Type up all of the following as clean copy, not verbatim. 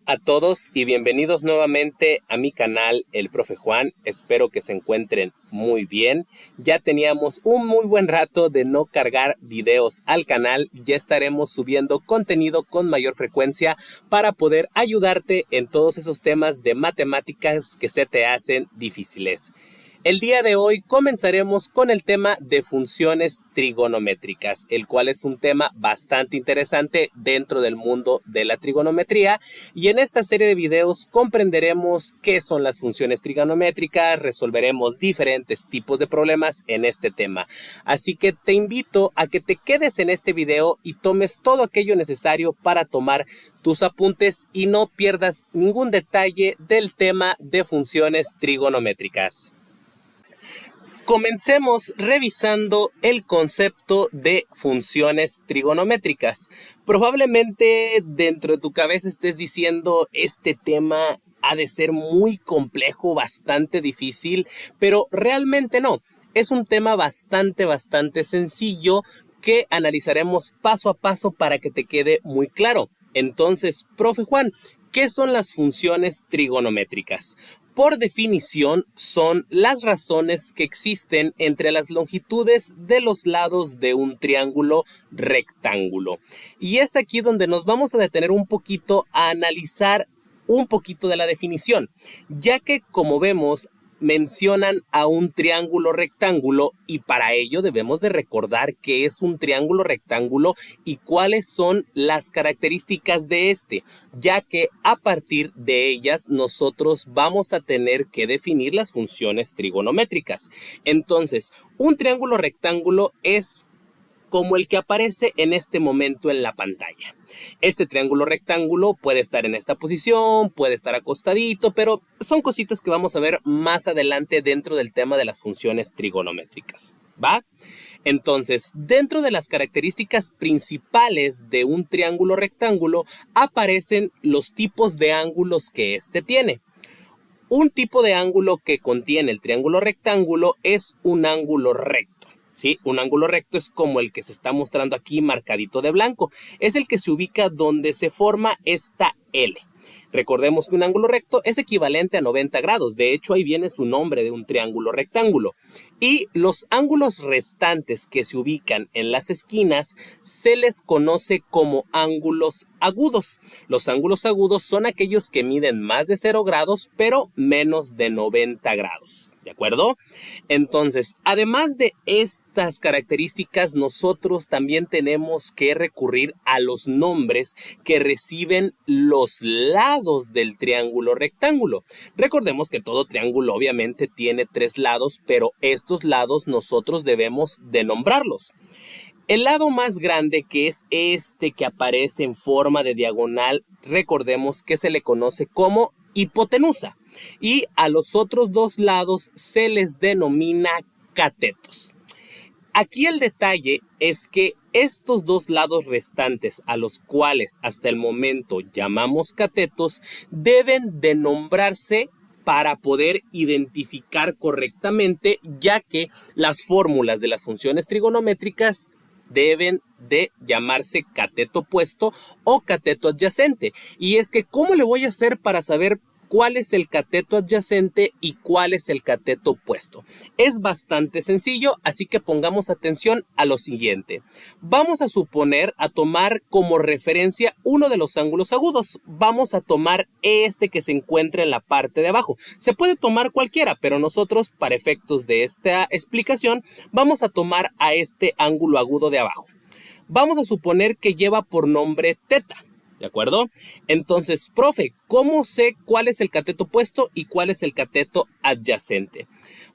Hola a todos y bienvenidos nuevamente a mi canal El Profe Juan. Espero que se encuentren muy bien. Ya teníamos un muy buen rato de no cargar videos al canal. Ya estaremos subiendo contenido con mayor frecuencia para poder ayudarte en todos esos temas de matemáticas que se te hacen difíciles. El día de hoy comenzaremos con el tema de funciones trigonométricas, el cual es un tema bastante interesante dentro del mundo de la trigonometría, y en esta serie de videos comprenderemos qué son las funciones trigonométricas, resolveremos diferentes tipos de problemas en este tema. Así que te invito a que te quedes en este video y tomes todo aquello necesario para tomar tus apuntes y no pierdas ningún detalle del tema de funciones trigonométricas. Comencemos revisando el concepto de funciones trigonométricas. Probablemente dentro de tu cabeza estés diciendo, este tema ha de ser muy complejo, bastante difícil, pero realmente no. Es un tema bastante sencillo que analizaremos paso a paso para que te quede muy claro. Entonces, profe Juan, ¿qué son las funciones trigonométricas? Por definición, son las razones que existen entre las longitudes de los lados de un triángulo rectángulo. Y es aquí donde nos vamos a detener un poquito a analizar un poquito de la definición, ya que como vemos, mencionan a un triángulo rectángulo y para ello debemos de recordar qué es un triángulo rectángulo y cuáles son las características de este, ya que a partir de ellas nosotros vamos a tener que definir las funciones trigonométricas. Entonces, un triángulo rectángulo es como el que aparece en este momento en la pantalla. Este triángulo rectángulo puede estar en esta posición, puede estar acostadito, pero son cositas que vamos a ver más adelante dentro del tema de las funciones trigonométricas, ¿va? Entonces, dentro de las características principales de un triángulo rectángulo aparecen los tipos de ángulos que éste tiene. Un tipo de ángulo que contiene el triángulo rectángulo es un ángulo recto. ¿Sí? Un ángulo recto es como el que se está mostrando aquí marcadito de blanco. Es el que se ubica donde se forma esta L. Recordemos que un ángulo recto es equivalente a 90 grados. De hecho, ahí viene su nombre de un triángulo rectángulo. Y los ángulos restantes que se ubican en las esquinas se les conoce como ángulos agudos. Los ángulos agudos son aquellos que miden más de 0 grados, pero menos de 90 grados. ¿De acuerdo? Entonces, además de estas características, nosotros también tenemos que recurrir a los nombres que reciben los lados del triángulo rectángulo. Recordemos que todo triángulo obviamente tiene 3 lados, pero estos lados nosotros debemos de nombrarlos. El lado más grande, que es este que aparece en forma de diagonal, recordemos que se le conoce como hipotenusa. Y a los otros dos lados se les denomina catetos. Aquí el detalle es que estos dos lados restantes, a los cuales hasta el momento llamamos catetos, deben de nombrarse para poder identificar correctamente, ya que las fórmulas de las funciones trigonométricas deben de llamarse cateto opuesto o cateto adyacente. Y es que, ¿cómo le voy a hacer para saber cuál es el cateto adyacente y cuál es el cateto opuesto? Es bastante sencillo, así que pongamos atención a lo siguiente. Vamos a suponer, a tomar como referencia uno de los ángulos agudos. Vamos a tomar este que se encuentra en la parte de abajo. Se puede tomar cualquiera, pero nosotros, para efectos de esta explicación, vamos a tomar a este ángulo agudo de abajo. Vamos a suponer que lleva por nombre teta. ¿De acuerdo? Entonces, profe, ¿cómo sé cuál es el cateto opuesto y cuál es el cateto adyacente?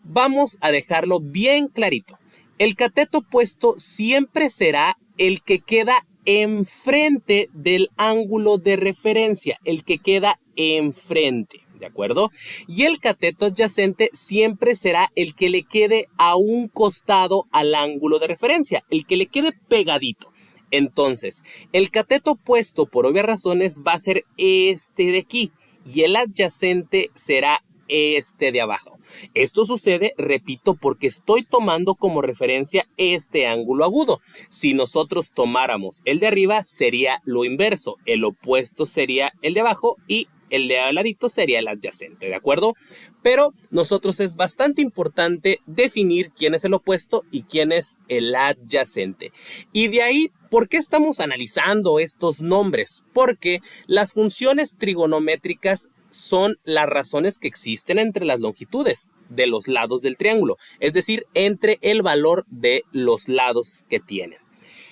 Vamos a dejarlo bien clarito. El cateto opuesto siempre será el que queda enfrente del ángulo de referencia, el que queda enfrente. ¿De acuerdo? Y el cateto adyacente siempre será el que le quede a un costado al ángulo de referencia, el que le quede pegadito. Entonces, el cateto opuesto, por obvias razones, va a ser este de aquí y el adyacente será este de abajo. Esto sucede, repito, porque estoy tomando como referencia este ángulo agudo. Si nosotros tomáramos el de arriba, sería lo inverso. El opuesto sería el de abajo y el de al ladito sería el adyacente, ¿de acuerdo? Pero nosotros es bastante importante definir quién es el opuesto y quién es el adyacente. Y de ahí, ¿por qué estamos analizando estos nombres? Porque las funciones trigonométricas son las razones que existen entre las longitudes de los lados del triángulo, es decir, entre el valor de los lados que tienen.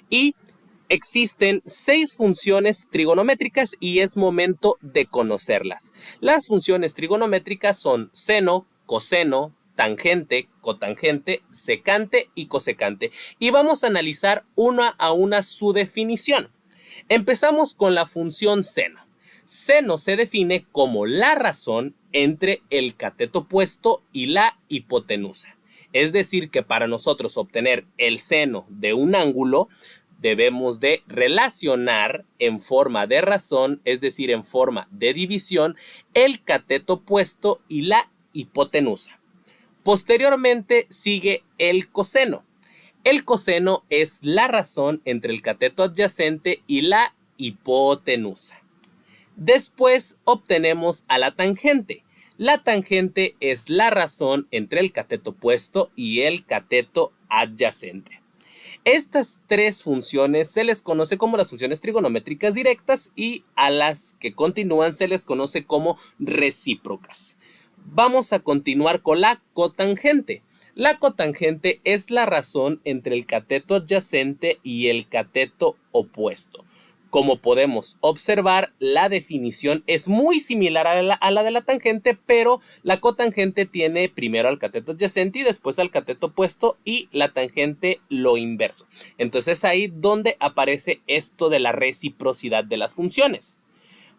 Y existen 6 funciones trigonométricas y es momento de conocerlas. Las funciones trigonométricas son seno, coseno, tangente, cotangente, secante y cosecante. Y vamos a analizar una a una su definición. Empezamos con la función seno. Seno se define como la razón entre el cateto opuesto y la hipotenusa. Es decir, que para nosotros obtener el seno de un ángulo, debemos de relacionar en forma de razón, es decir, en forma de división, el cateto opuesto y la hipotenusa. Posteriormente sigue el coseno. El coseno es la razón entre el cateto adyacente y la hipotenusa. Después obtenemos a la tangente. La tangente es la razón entre el cateto opuesto y el cateto adyacente. Estas 3 funciones se les conoce como las funciones trigonométricas directas y a las que continúan se les conoce como recíprocas. Vamos a continuar con la cotangente. La cotangente es la razón entre el cateto adyacente y el cateto opuesto. Como podemos observar, la definición es muy similar a la de la tangente, pero la cotangente tiene primero al cateto adyacente y después al cateto opuesto y la tangente lo inverso. Entonces es ahí donde aparece esto de la reciprocidad de las funciones.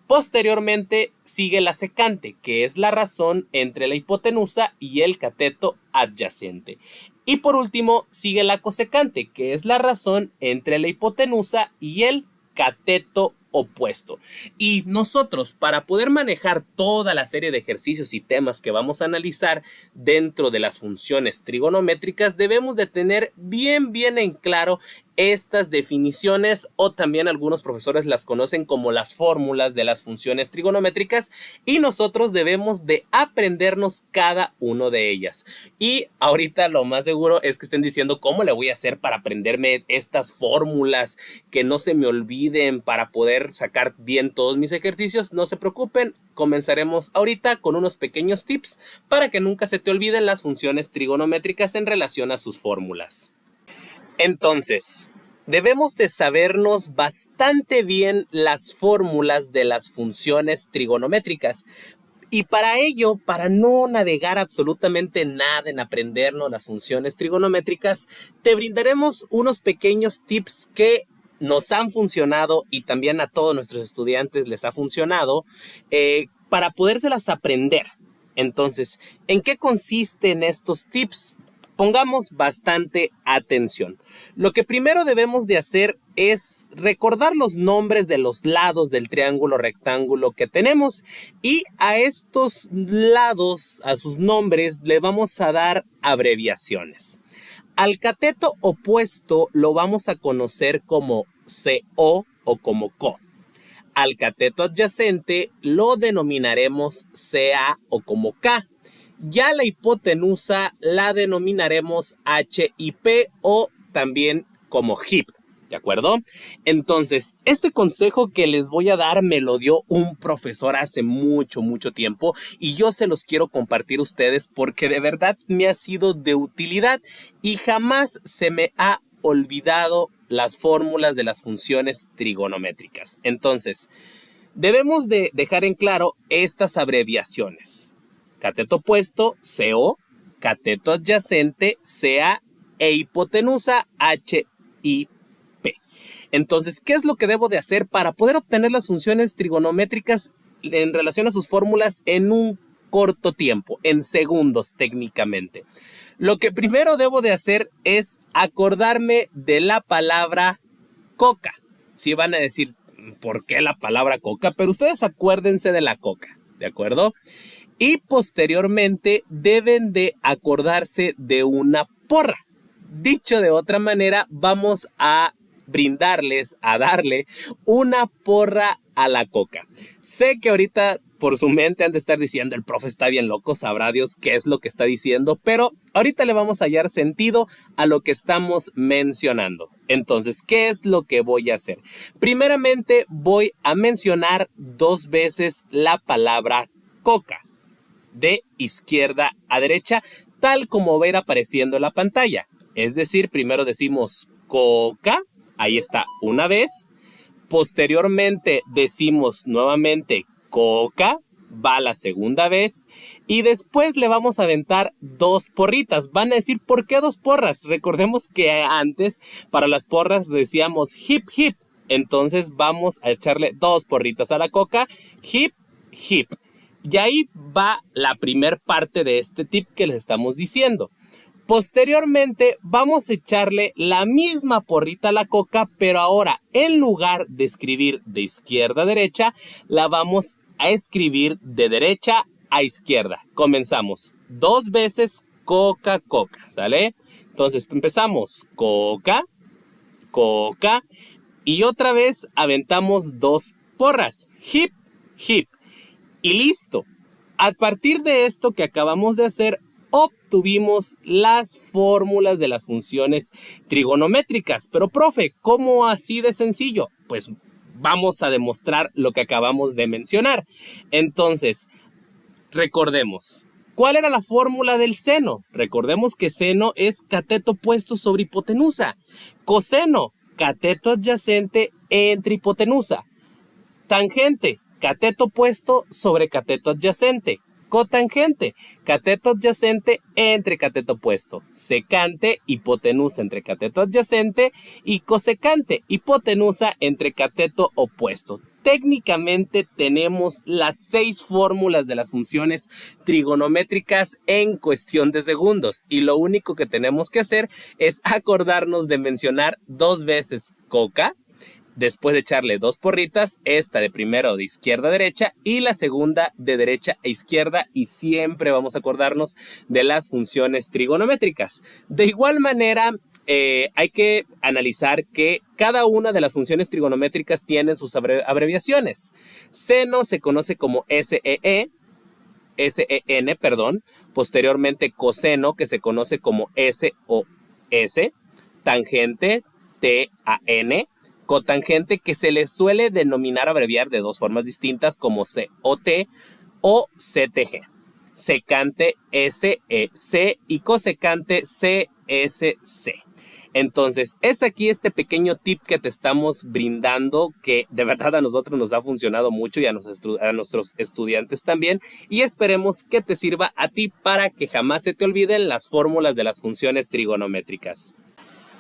Posteriormente sigue la secante, que es la razón entre la hipotenusa y el cateto adyacente. Y por último sigue la cosecante, que es la razón entre la hipotenusa y el cateto opuesto. Y nosotros, para poder manejar toda la serie de ejercicios y temas que vamos a analizar dentro de las funciones trigonométricas, debemos de tener bien en claro estas definiciones, o también algunos profesores las conocen como las fórmulas de las funciones trigonométricas, y nosotros debemos de aprendernos cada uno de ellas. Y ahorita lo más seguro es que estén diciendo cómo le voy a hacer para aprenderme estas fórmulas, que no se me olviden para poder sacar bien todos mis ejercicios. No se preocupen, comenzaremos ahorita con unos pequeños tips para que nunca se te olviden las funciones trigonométricas en relación a sus fórmulas. Entonces, debemos de sabernos bastante bien las fórmulas de las funciones trigonométricas. Y para ello, para no navegar absolutamente nada en aprendernos las funciones trigonométricas, te brindaremos unos pequeños tips que nos han funcionado y también a todos nuestros estudiantes les ha funcionado para podérselas aprender. Entonces, ¿en qué consisten estos tips? Pongamos bastante atención. Lo que primero debemos de hacer es recordar los nombres de los lados del triángulo rectángulo que tenemos, y a estos lados, a sus nombres, le vamos a dar abreviaciones. Al cateto opuesto lo vamos a conocer como CO o como CO. Al cateto adyacente lo denominaremos CA o como K. Ya la hipotenusa la denominaremos HIP o también como HIP, ¿de acuerdo? Entonces, este consejo que les voy a dar me lo dio un profesor hace mucho tiempo y yo se los quiero compartir a ustedes porque de verdad me ha sido de utilidad y jamás se me ha olvidado las fórmulas de las funciones trigonométricas. Entonces, debemos de dejar en claro estas abreviaciones. Cateto opuesto, CO, cateto adyacente, CA e hipotenusa, HIP. Entonces, ¿qué es lo que debo de hacer para poder obtener las funciones trigonométricas en relación a sus fórmulas en un corto tiempo, en segundos técnicamente? Lo que primero debo de hacer es acordarme de la palabra coca. Sí van a decir, ¿por qué la palabra coca? Pero ustedes acuérdense de la coca, ¿de acuerdo? y posteriormente deben de acordarse de una porra. Dicho de otra manera, vamos a darle una porra a la coca. Sé que ahorita por su mente han de estar diciendo, el profe está bien loco, sabrá Dios qué es lo que está diciendo, pero ahorita le vamos a hallar sentido a lo que estamos mencionando. Entonces, ¿qué es lo que voy a hacer? Primeramente voy a mencionar 2 veces la palabra coca, de izquierda a derecha, tal como va a ir apareciendo en la pantalla. Es decir, primero decimos coca, ahí está una vez. Posteriormente decimos nuevamente coca, va la segunda vez. Y después le vamos a aventar 2 porritas. Van a decir, ¿por qué 2 porras? Recordemos que antes para las porras decíamos hip hip. Entonces vamos a echarle 2 porritas a la coca, hip hip. Y ahí va la primer parte de este tip que les estamos diciendo. Posteriormente vamos a echarle la misma porrita a la coca, pero ahora en lugar de escribir de izquierda a derecha, la vamos a escribir de derecha a izquierda. Comenzamos 2 veces coca, coca, ¿sale? Entonces empezamos coca, coca y otra vez aventamos 2 porras, hip, hip y listo. A partir de esto que acabamos de hacer, obtuvimos las fórmulas de las funciones trigonométricas. Pero, profe, ¿cómo así de sencillo? Pues vamos a demostrar lo que acabamos de mencionar. Entonces, recordemos, ¿cuál era la fórmula del seno? Recordemos que seno es cateto puesto sobre hipotenusa. Coseno, cateto adyacente entre hipotenusa. Tangente, cateto puesto sobre cateto adyacente. Cotangente, cateto adyacente entre cateto opuesto. Secante, hipotenusa entre cateto adyacente. Y cosecante, hipotenusa entre cateto opuesto. Técnicamente tenemos las 6 fórmulas de las funciones trigonométricas en cuestión de segundos. Y lo único que tenemos que hacer es acordarnos de mencionar 2 veces coca, después de echarle 2 porritas, esta de primero de izquierda a derecha y la segunda de derecha a izquierda, y siempre vamos a acordarnos de las funciones trigonométricas. De igual manera, hay que analizar que cada una de las funciones trigonométricas tienen sus abreviaciones. Seno se conoce como SEN, posteriormente coseno, que se conoce como SOS, tangente, TAN, cotangente, que se le suele denominar abreviar de 2 formas distintas como COT o CTG. Secante, SEC, y cosecante, CSC. Entonces, es aquí este pequeño tip que te estamos brindando, que de verdad a nosotros nos ha funcionado mucho y a nuestros estudiantes también, y esperemos que te sirva a ti para que jamás se te olviden las fórmulas de las funciones trigonométricas.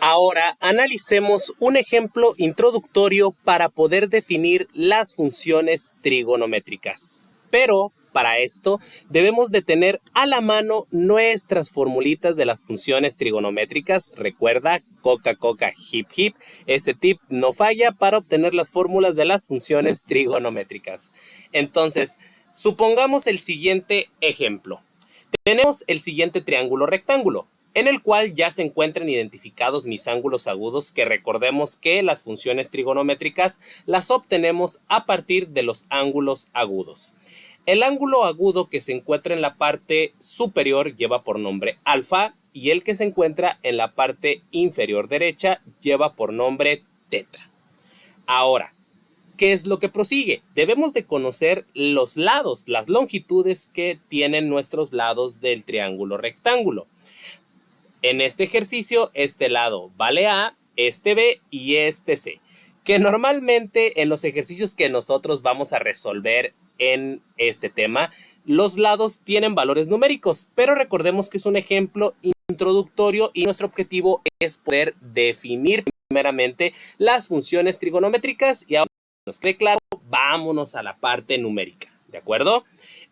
Ahora analicemos un ejemplo introductorio para poder definir las funciones trigonométricas. Pero para esto debemos de tener a la mano nuestras formulitas de las funciones trigonométricas. Recuerda, coca, coca, hip, hip. Ese tip no falla para obtener las fórmulas de las funciones trigonométricas. Entonces, supongamos el siguiente ejemplo. Tenemos el siguiente triángulo rectángulo, en el cual ya se encuentran identificados mis ángulos agudos, que recordemos que las funciones trigonométricas las obtenemos a partir de los ángulos agudos. El ángulo agudo que se encuentra en la parte superior lleva por nombre alfa, y el que se encuentra en la parte inferior derecha lleva por nombre teta. Ahora, ¿qué es lo que prosigue? Debemos de conocer los lados, las longitudes que tienen nuestros lados del triángulo rectángulo. En este ejercicio, este lado vale A, este B y este C, que normalmente en los ejercicios que nosotros vamos a resolver en este tema, los lados tienen valores numéricos, pero recordemos que es un ejemplo introductorio y nuestro objetivo es poder definir primeramente las funciones trigonométricas, y ahora que nos quede claro, vámonos a la parte numérica, ¿de acuerdo?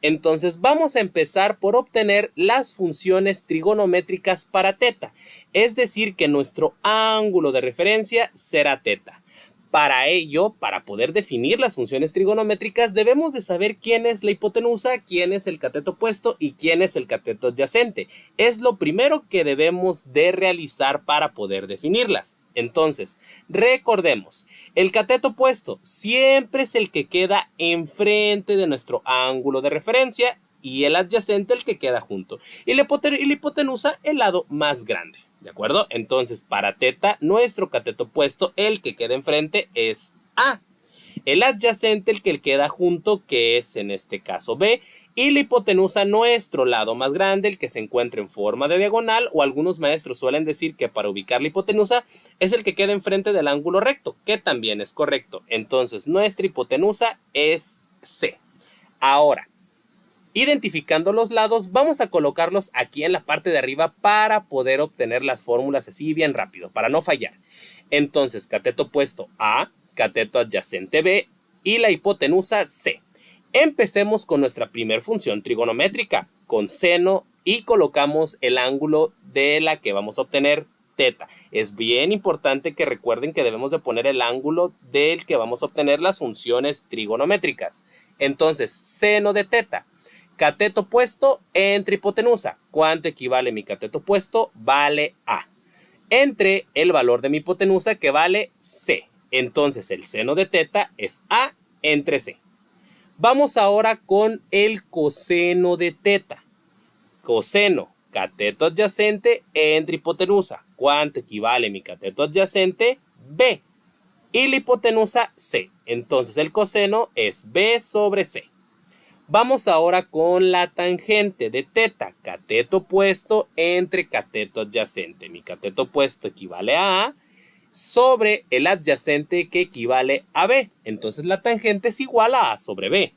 Entonces vamos a empezar por obtener las funciones trigonométricas para teta, es decir que nuestro ángulo de referencia será teta. Para ello, para poder definir las funciones trigonométricas, debemos de saber quién es la hipotenusa, quién es el cateto opuesto y quién es el cateto adyacente. Es lo primero que debemos de realizar para poder definirlas. Entonces, recordemos, el cateto opuesto siempre es el que queda enfrente de nuestro ángulo de referencia y el adyacente el que queda junto. Y la hipotenusa el lado más grande. ¿De acuerdo? Entonces, para teta, nuestro cateto opuesto, el que queda enfrente, es A. El adyacente, el que queda junto, que es en este caso B. Y la hipotenusa, nuestro lado más grande, el que se encuentra en forma de diagonal, o algunos maestros suelen decir que para ubicar la hipotenusa es el que queda enfrente del ángulo recto, que también es correcto. Entonces, nuestra hipotenusa es C. Ahora, identificando los lados, vamos a colocarlos aquí en la parte de arriba para poder obtener las fórmulas así bien rápido, para no fallar. Entonces, cateto opuesto A, cateto adyacente B y la hipotenusa C. Empecemos con nuestra primer función trigonométrica, con seno, y colocamos el ángulo de la que vamos a obtener teta. Es bien importante que recuerden que debemos de poner el ángulo del que vamos a obtener las funciones trigonométricas. Entonces, seno de teta. Cateto opuesto entre hipotenusa. ¿Cuánto equivale mi cateto opuesto? Vale A. Entre el valor de mi hipotenusa, que vale C. Entonces el seno de teta es A entre C. Vamos ahora con el coseno de teta. Coseno, cateto adyacente entre hipotenusa. ¿Cuánto equivale mi cateto adyacente? B. Y la hipotenusa C. Entonces el coseno es B sobre C. Vamos ahora con la tangente de teta, cateto opuesto entre cateto adyacente. Mi cateto opuesto equivale a A sobre el adyacente, que equivale a B. Entonces la tangente es igual a A sobre B.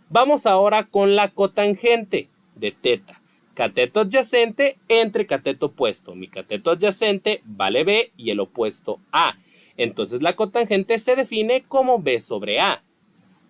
Vamos ahora con la cotangente de teta, cateto adyacente entre cateto opuesto. Mi cateto adyacente vale B y el opuesto A. Entonces la cotangente se define como B sobre A.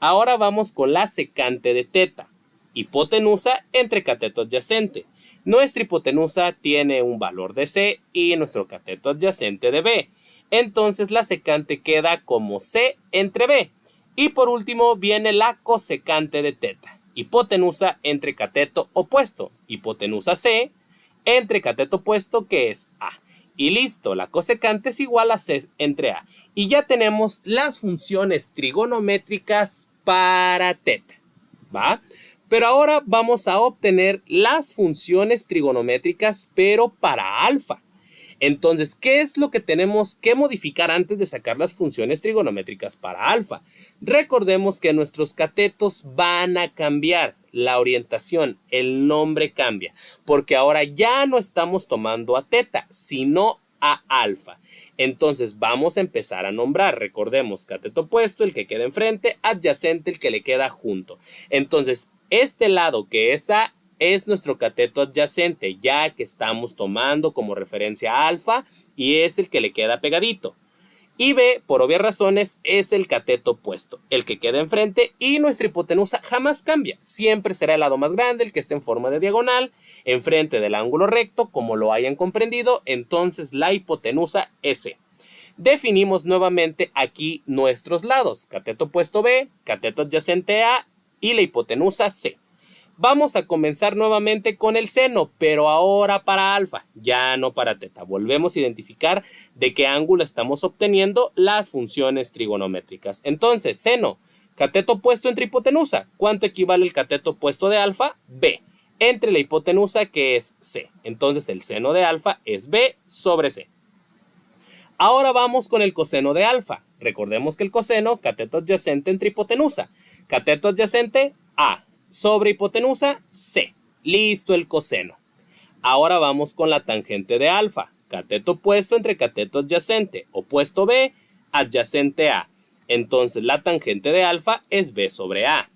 Ahora vamos con la secante de teta, hipotenusa entre cateto adyacente. Nuestra hipotenusa tiene un valor de C y nuestro cateto adyacente de B. Entonces la secante queda como C entre B. Y por último viene la cosecante de teta, hipotenusa entre cateto opuesto. Hipotenusa C entre cateto opuesto, que es A. Y listo, la cosecante es igual a C entre A. Y ya tenemos las funciones trigonométricas para teta, ¿va? Pero ahora vamos a obtener las funciones trigonométricas, pero para alfa. Entonces, ¿qué es lo que tenemos que modificar antes de sacar las funciones trigonométricas para alfa? Recordemos que nuestros catetos van a cambiar. La orientación, el nombre cambia, porque ahora ya no estamos tomando a teta, sino a alfa. Entonces vamos a empezar a nombrar. Recordemos, cateto opuesto, el que queda enfrente, adyacente, el que le queda junto. Entonces, este lado que es A es nuestro cateto adyacente, ya que estamos tomando como referencia a alfa y es el que le queda pegadito. Y B, por obvias razones, es el cateto opuesto, el que queda enfrente, y nuestra hipotenusa jamás cambia. Siempre será el lado más grande, el que esté en forma de diagonal, enfrente del ángulo recto, como lo hayan comprendido. Entonces la hipotenusa es C. Definimos nuevamente aquí nuestros lados, cateto opuesto B, cateto adyacente A y la hipotenusa C. Vamos a comenzar nuevamente con el seno, pero ahora para alfa, ya no para teta. Volvemos a identificar de qué ángulo estamos obteniendo las funciones trigonométricas. Entonces, seno, cateto opuesto entre hipotenusa. ¿Cuánto equivale el cateto opuesto de alfa? B. Entre la hipotenusa, que es C. Entonces, el seno de alfa es B sobre C. Ahora vamos con el coseno de alfa. Recordemos que el coseno, cateto adyacente entre hipotenusa. Cateto adyacente, A. Sobre hipotenusa, C. Listo el coseno. Ahora vamos con la tangente de alfa. Cateto opuesto entre cateto adyacente. Opuesto B, adyacente A. Entonces la tangente de alfa es B sobre A.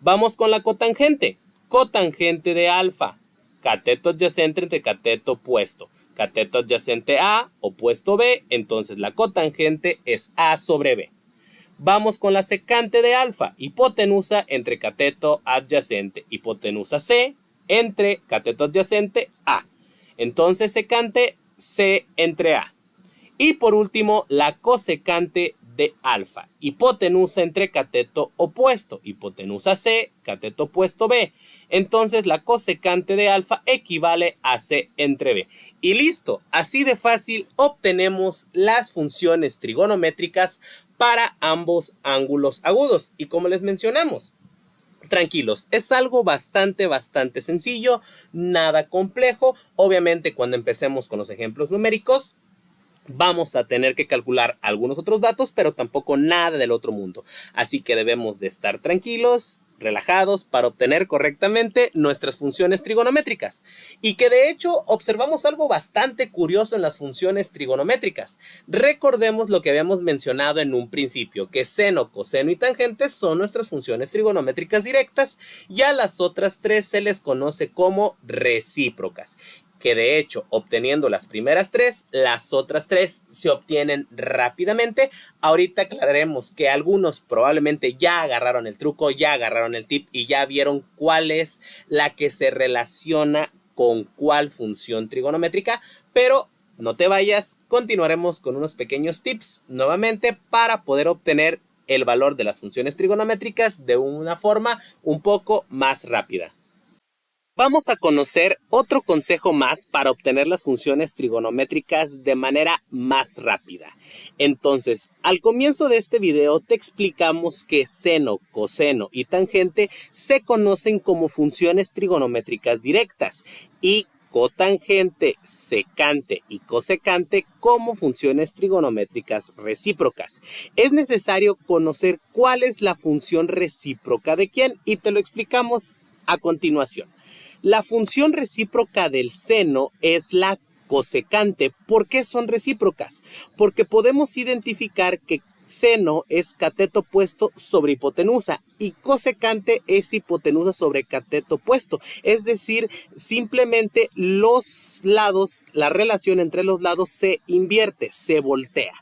Vamos con la cotangente. Cotangente de alfa. Cateto adyacente entre cateto opuesto. Cateto adyacente A, opuesto B. Entonces la cotangente es A sobre B. Vamos con la secante de alfa, hipotenusa entre cateto adyacente, hipotenusa C entre cateto adyacente A. Entonces secante C entre A. Y por último, la cosecante de alfa. Hipotenusa entre cateto opuesto. Hipotenusa C, cateto opuesto B. Entonces la cosecante de alfa equivale a C entre B. Y listo, así de fácil obtenemos las funciones trigonométricas para ambos ángulos agudos. Y como les mencionamos, tranquilos, es algo bastante sencillo, nada complejo. Obviamente cuando empecemos con los ejemplos numéricos vamos a tener que calcular algunos otros datos, pero tampoco nada del otro mundo. Así que debemos de estar tranquilos, relajados para obtener correctamente nuestras funciones trigonométricas. Y que de hecho observamos algo bastante curioso en las funciones trigonométricas. Recordemos lo que habíamos mencionado en un principio, que seno, coseno y tangente son nuestras funciones trigonométricas directas y a las otras tres se les conoce como recíprocas. Que de hecho, obteniendo las primeras tres, las otras tres se obtienen rápidamente. Ahorita aclararemos que algunos probablemente ya agarraron el truco, ya agarraron el tip y ya vieron cuál es la que se relaciona con cuál función trigonométrica, pero no te vayas, continuaremos con unos pequeños tips nuevamente para poder obtener el valor de las funciones trigonométricas de una forma un poco más rápida. Vamos a conocer otro consejo más para obtener las funciones trigonométricas de manera más rápida. Entonces, al comienzo de este video te explicamos que seno, coseno y tangente se conocen como funciones trigonométricas directas y cotangente, secante y cosecante como funciones trigonométricas recíprocas. Es necesario conocer cuál es la función recíproca de quién y te lo explicamos a continuación. La función recíproca del seno es la cosecante. ¿Por qué son recíprocas? Porque podemos identificar que seno es cateto opuesto sobre hipotenusa y cosecante es hipotenusa sobre cateto opuesto. Es decir, simplemente los lados, la relación entre los lados se invierte, se voltea.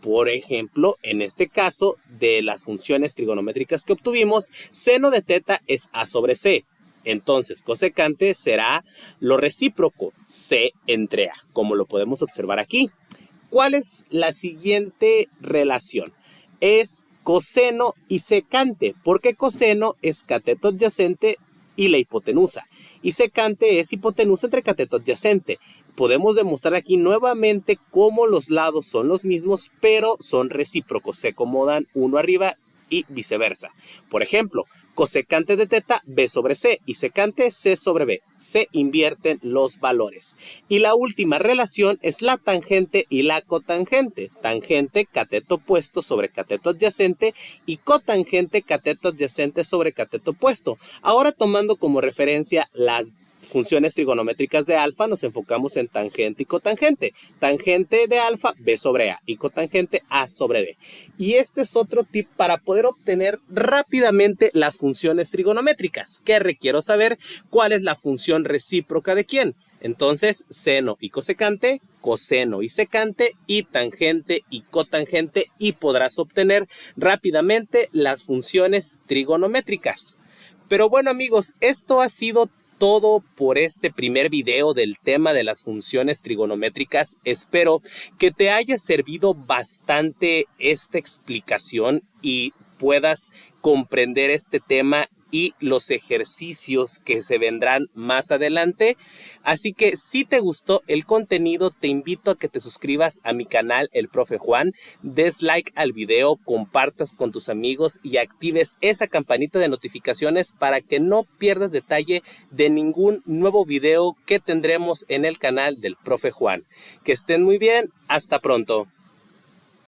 Por ejemplo, en este caso de las funciones trigonométricas que obtuvimos, seno de teta es A sobre C. Entonces, cosecante será lo recíproco, C entre A, como lo podemos observar aquí. ¿Cuál es la siguiente relación? Es coseno y secante, porque coseno es cateto adyacente y la hipotenusa, y secante es hipotenusa entre cateto adyacente. Podemos demostrar aquí nuevamente cómo los lados son los mismos, pero son recíprocos, se acomodan uno arriba y viceversa. Por ejemplo, cosecante de teta, B sobre C, y secante, C sobre B. Se invierten los valores. Y la última relación es la tangente y la cotangente. Tangente, cateto opuesto sobre cateto adyacente, y cotangente, cateto adyacente sobre cateto opuesto. Ahora, tomando como referencia las funciones trigonométricas de alfa, nos enfocamos en tangente y cotangente. Tangente de alfa, B sobre A, y cotangente, A sobre B. Y este es otro tip para poder obtener rápidamente las funciones trigonométricas. ¿Qué requiero saber? ¿Cuál es la función recíproca de quién? Entonces, seno y cosecante, coseno y secante, y tangente y cotangente, y podrás obtener rápidamente las funciones trigonométricas. Pero bueno, amigos, esto ha sido todo por este primer video del tema de las funciones trigonométricas. Espero que te haya servido bastante esta explicación y puedas comprender este tema y los ejercicios que se vendrán más adelante. Así que si te gustó el contenido, te invito a que te suscribas a mi canal El Profe Juan, des like al video, compartas con tus amigos y actives esa campanita de notificaciones para que no pierdas detalle de ningún nuevo video que tendremos en el canal del Profe Juan. Que estén muy bien, hasta pronto.